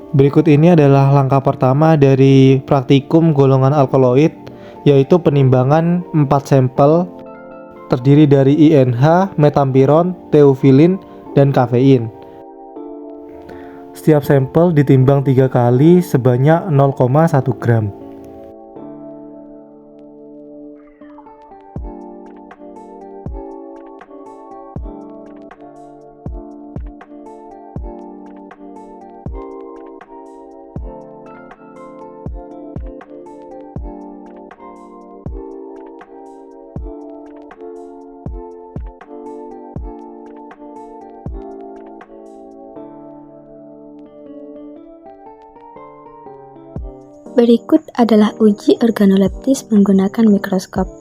Berikut ini adalah langkah pertama dari praktikum golongan alkaloid, yaitu penimbangan 4 sampel terdiri dari INH, metampiron, teofilin, dan kafein. Setiap sampel ditimbang 3 kali sebanyak 0,1 gram. Berikut adalah uji organoleptis menggunakan mikroskop.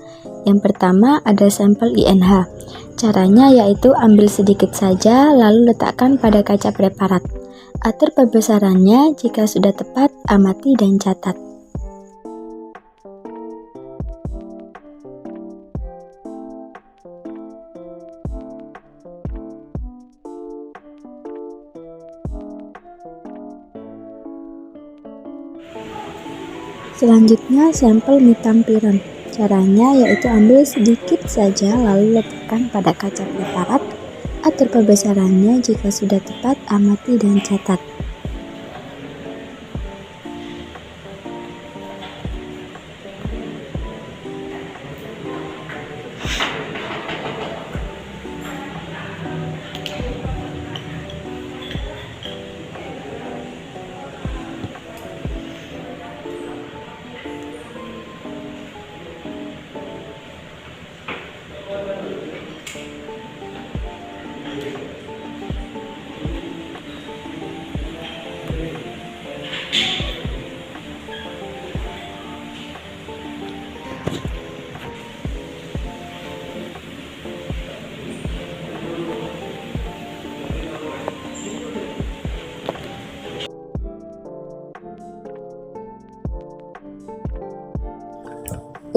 Yang pertama ada sampel INH. Caranya yaitu ambil sedikit saja lalu letakkan pada kaca preparat. Atur pembesarannya, jika sudah tepat amati dan catat. Selanjutnya sampel metampiron. Caranya yaitu ambil sedikit saja lalu letakkan pada kaca preparat. Atur pembesarannya, jika sudah tepat amati dan catat.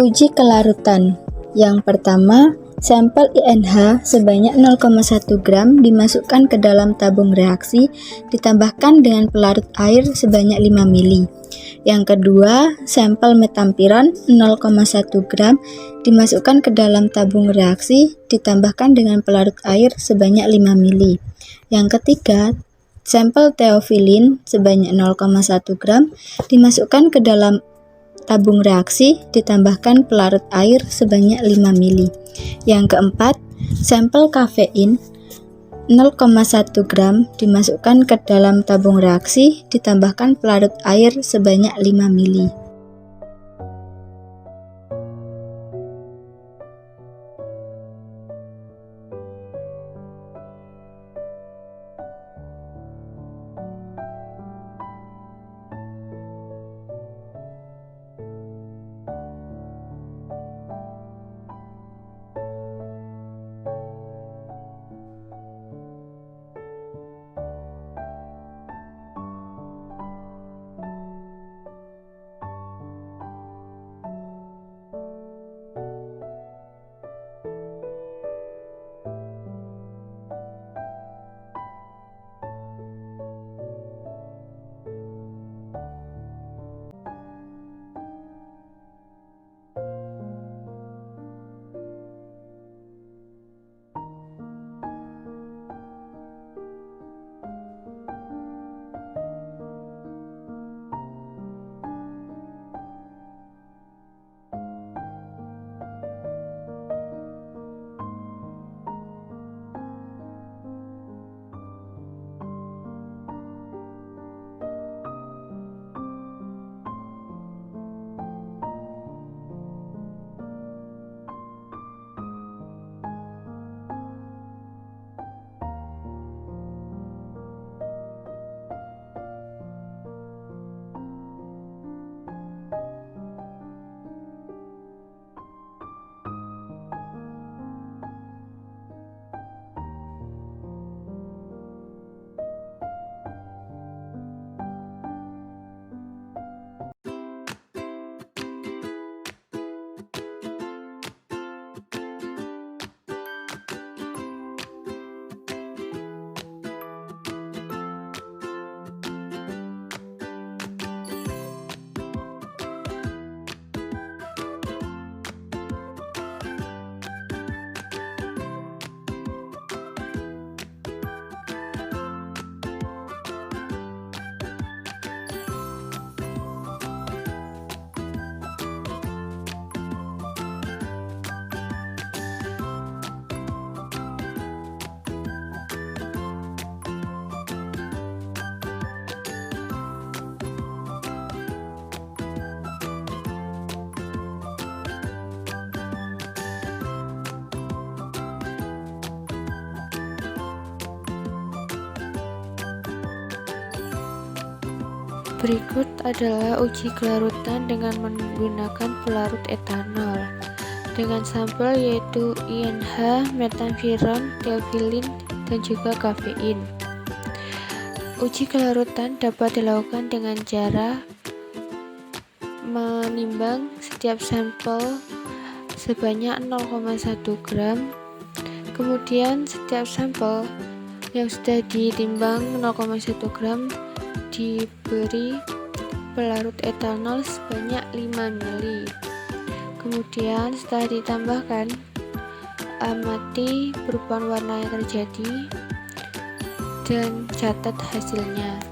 Uji kelarutan. Yang pertama, sampel INH sebanyak 0,1 gram dimasukkan ke dalam tabung reaksi, ditambahkan dengan pelarut air sebanyak 5 ml. Yang kedua, sampel metampiron 0,1 gram dimasukkan ke dalam tabung reaksi, ditambahkan dengan pelarut air sebanyak 5 ml. Yang ketiga, sampel teofilin sebanyak 0,1 gram dimasukkan ke dalam tabung reaksi, ditambahkan pelarut air sebanyak 5 ml. Yang keempat, sampel kafein 0,1 gram dimasukkan ke dalam tabung reaksi, ditambahkan pelarut air sebanyak 5 ml. Berikut adalah uji kelarutan dengan menggunakan pelarut etanol dengan sampel yaitu INH, metampiron, teofilin, dan juga kafein. Uji kelarutan dapat dilakukan dengan cara menimbang setiap sampel sebanyak 0,1 gram. Kemudian setiap sampel yang sudah ditimbang 0,1 gram diberi pelarut etanol sebanyak 5 ml. Kemudian setelah ditambahkan, amati perubahan warna yang terjadi dan catat hasilnya.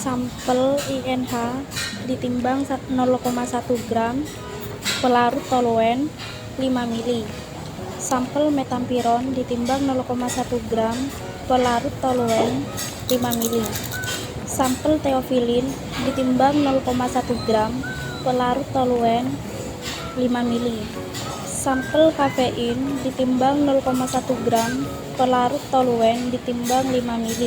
Sampel INH ditimbang 0,1 gram, pelarut toluen 5 ml. Sampel metampiron ditimbang 0,1 gram, pelarut toluen 5 ml. Sampel teofilin ditimbang 0,1 gram, pelarut toluen 5 ml. Sampel kafein ditimbang 0,1 gram, pelarut toluen ditimbang 5 ml.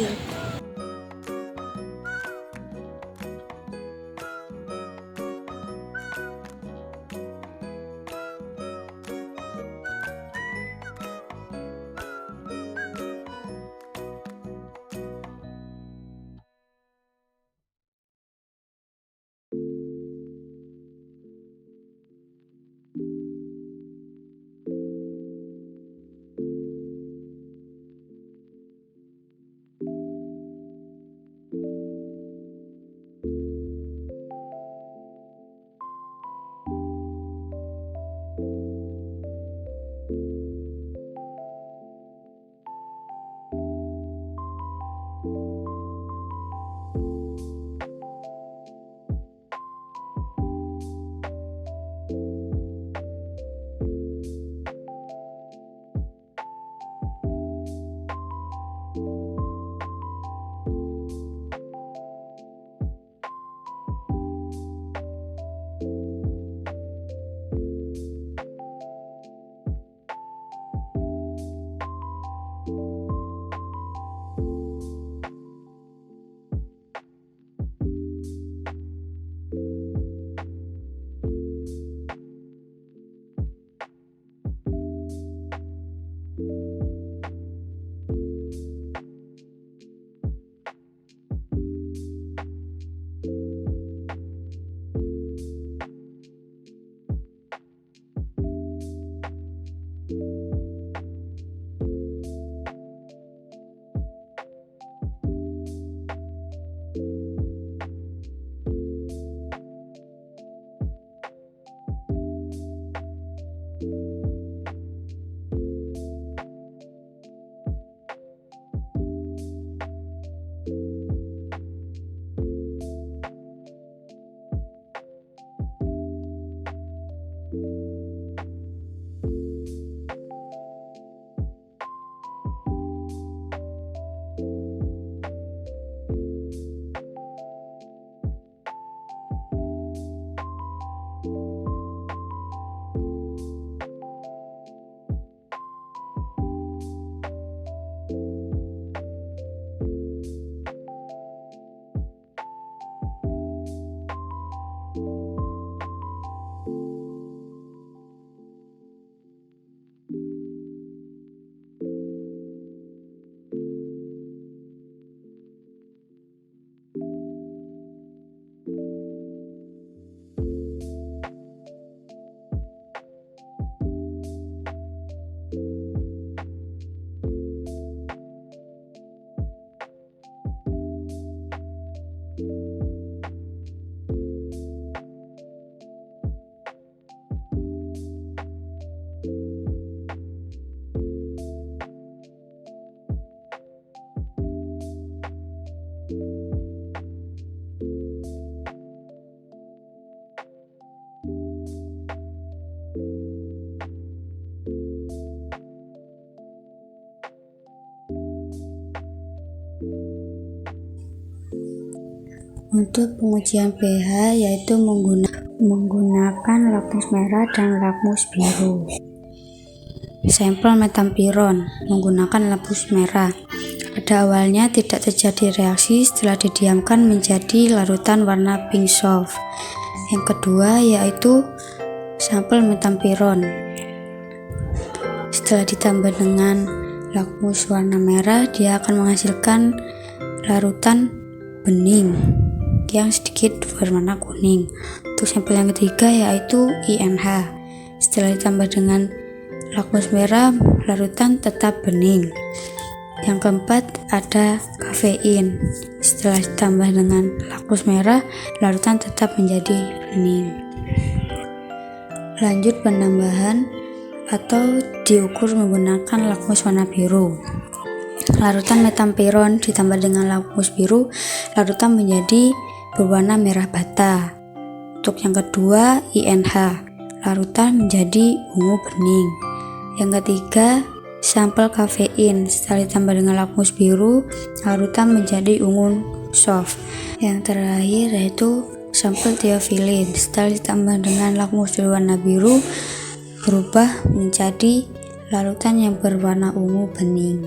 Untuk pengujian pH yaitu menggunakan lakmus merah dan lakmus biru. Sampel metampiron menggunakan lakmus merah. Pada awalnya tidak terjadi reaksi, setelah didiamkan menjadi larutan warna pink soft. Yang kedua yaitu sampel metampiron. Setelah ditambah dengan lakmus warna merah, dia akan menghasilkan larutan bening yang sedikit berwarna kuning. Untuk sampel yang ketiga yaitu INH. Setelah ditambah dengan lakmus merah, larutan tetap bening. Yang keempat ada kafein. Setelah ditambah dengan lakmus merah, larutan tetap menjadi bening. Lanjut penambahan atau diukur menggunakan lakmus warna biru. Larutan metampiron ditambah dengan lakmus biru, larutan menjadi berwarna merah bata. Untuk yang kedua INH, larutan menjadi ungu bening. Yang ketiga sampel kafein, setelah ditambah dengan lakmus biru, larutan menjadi ungu soft. Yang terakhir yaitu sampel teofilin, setelah ditambah dengan lakmus berwarna biru, berubah menjadi larutan yang berwarna ungu bening.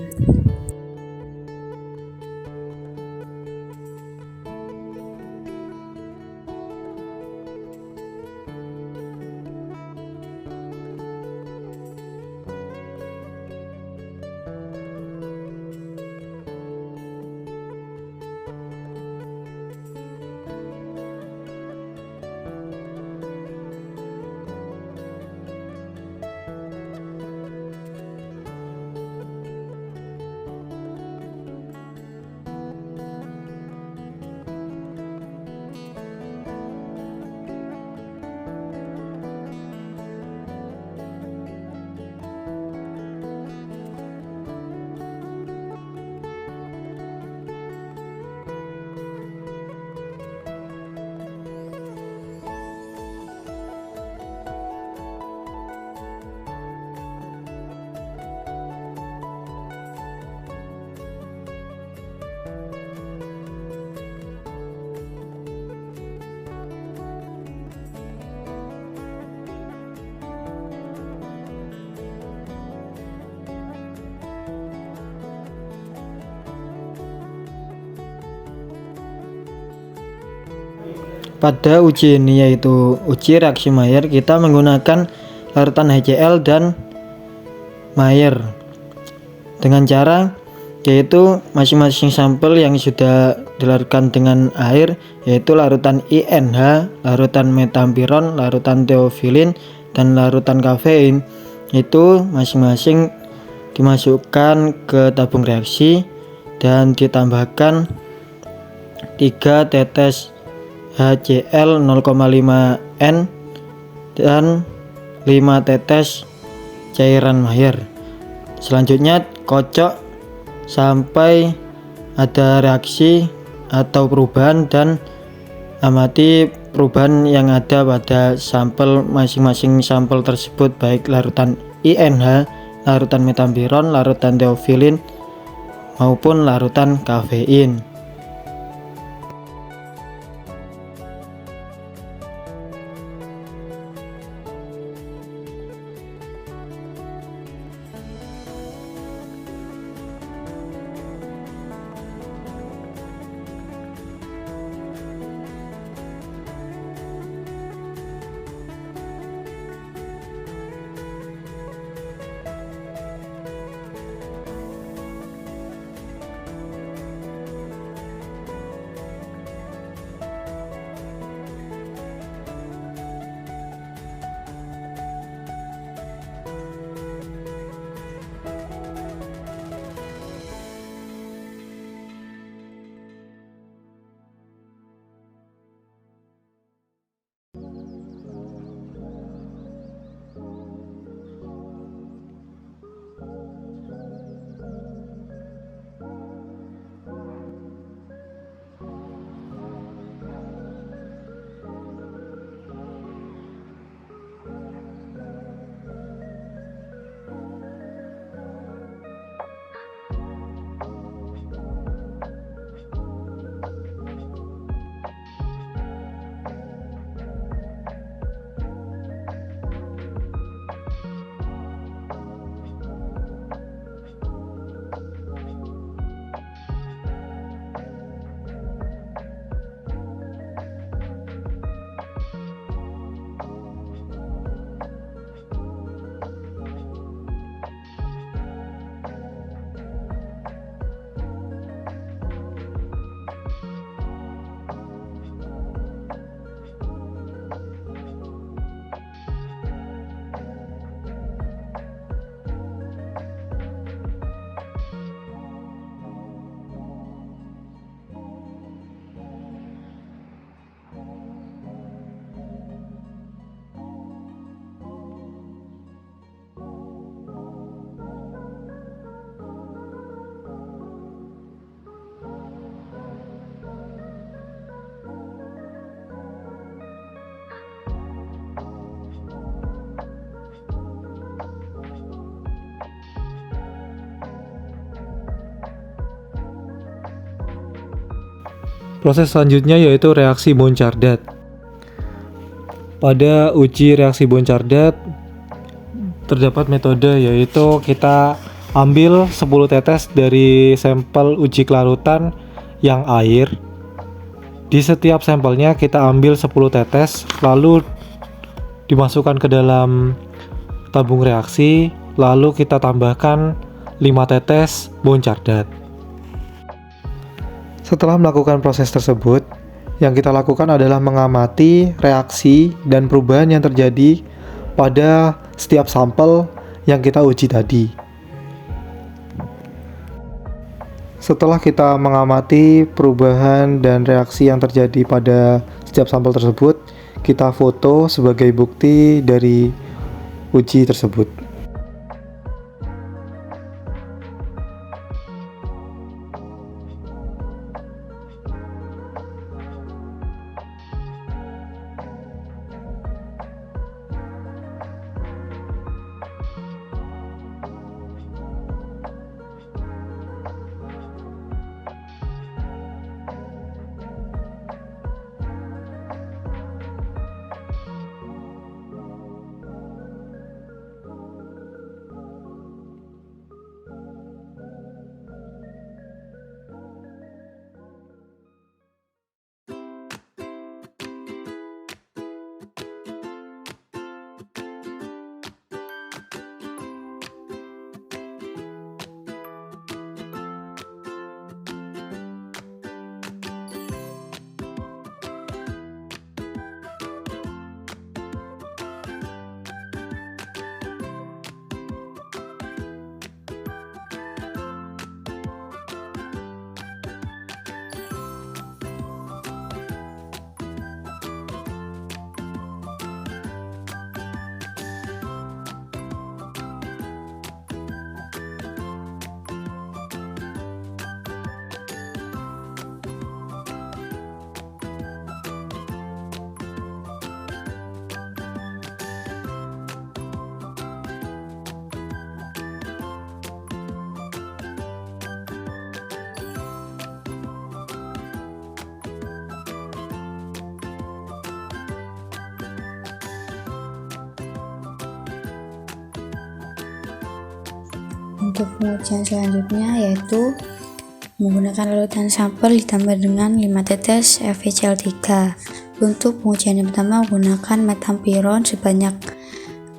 Pada uji ini yaitu uji reaksi Mayer, kita menggunakan larutan HCl dan Mayer dengan cara yaitu masing-masing sampel yang sudah dilarutkan dengan air yaitu larutan INH, larutan metampiron, larutan teofilin, dan larutan kafein itu masing-masing dimasukkan ke tabung reaksi dan ditambahkan 3 tetes HCl 0,5 N dan 5 tetes cairan Mayer. Selanjutnya kocok sampai ada reaksi atau perubahan dan amati perubahan yang ada pada sampel masing-masing sampel tersebut, baik larutan INH, larutan metampiron, larutan teofilin maupun larutan kafein. Proses selanjutnya yaitu reaksi Bouchardat. Pada uji reaksi Bouchardat terdapat metode yaitu kita ambil 10 tetes dari sampel uji kelarutan yang air. Di setiap sampelnya kita ambil 10 tetes lalu dimasukkan ke dalam tabung reaksi, lalu kita tambahkan 5 tetes Bouchardat. Setelah melakukan proses tersebut, yang kita lakukan adalah mengamati reaksi dan perubahan yang terjadi pada setiap sampel yang kita uji tadi. Setelah kita mengamati perubahan dan reaksi yang terjadi pada setiap sampel tersebut, kita foto sebagai bukti dari uji tersebut. Untuk pengujian selanjutnya yaitu menggunakan larutan sampel ditambah dengan 5 tetes FeCl3. Untuk pengujian yang pertama menggunakan metampiron sebanyak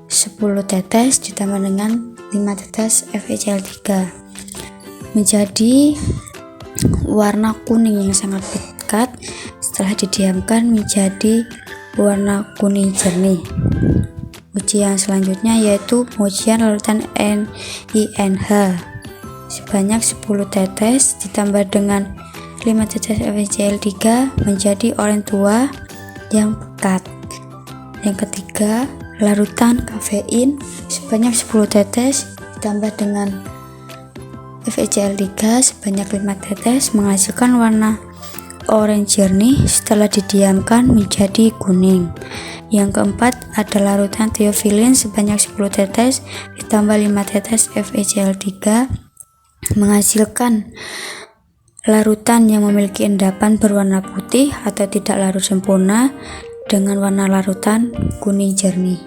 10 tetes ditambah dengan 5 tetes FeCl3 menjadi warna kuning yang sangat pekat. Setelah didiamkan menjadi warna kuning jernih. Ujian selanjutnya yaitu pengujian larutan NiNH sebanyak 10 tetes ditambah dengan 5 tetes FeCl3 menjadi oranye tua yang pekat. Yang ketiga, larutan kafein sebanyak 10 tetes ditambah dengan FeCl3 sebanyak 5 tetes menghasilkan warna oranye jernih setelah didiamkan menjadi kuning. Yang keempat ada larutan theophylline sebanyak 10 tetes ditambah 5 tetes FeCl3 menghasilkan larutan yang memiliki endapan berwarna putih atau tidak larut sempurna dengan warna larutan kuning jernih.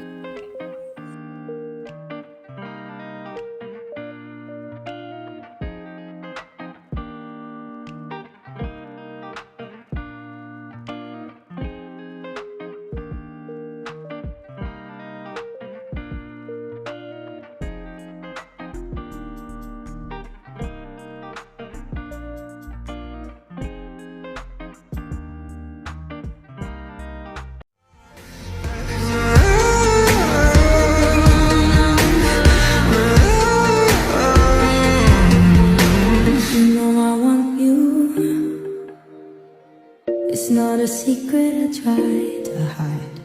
It's not a secret I try to hide,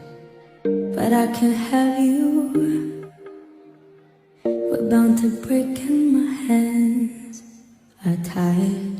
but I can't have you. We're bound to break and my hands are tied.